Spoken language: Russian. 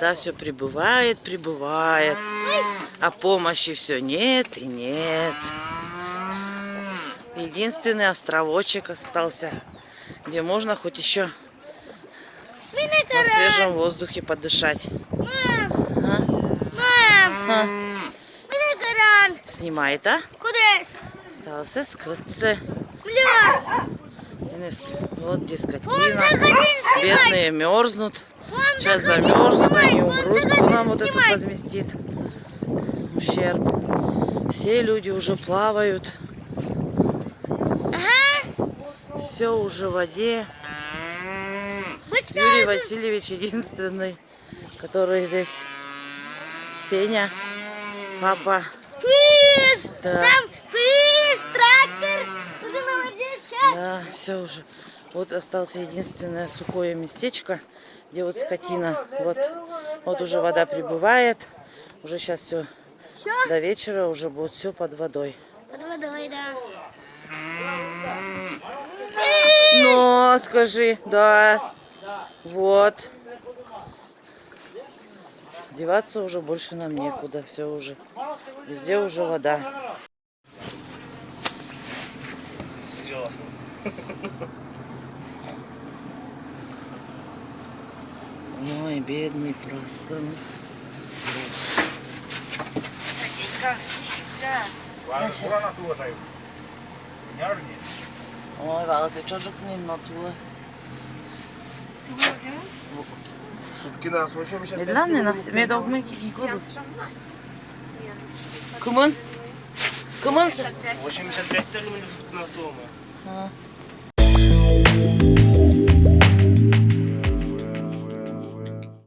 вода все прибывает, прибывает, а помощи все нет и нет. Единственный островочек остался, где можно хоть еще на свежем воздухе подышать. Снимает, а? Остался скотце. Вот где скотина. Бедные мерзнут. Сейчас замерзнут, они умрут. Кто нам вот этот возместит ущерб? Все люди уже плавают. Все уже в воде. Юрий Васильевич единственный, который здесь. Сеня, папа. Да. Там трактор уже на воде сейчас. Да, все уже. Вот осталось единственное сухое местечко, где вот скотина. Вот уже вода прибывает. Уже сейчас все до вечера уже будет все под водой. Под водой, да. Но скажи, да. Вот. Деваться уже больше нам некуда. Все уже. Везде уже вода. Ой, бедный Просконус. Ой, văzut çocuk ne notuă. Sutki nas 80. Dla mnie na mnie do umyki nikogo. Кумын? Кумын? 85 терминов сутки нас дома.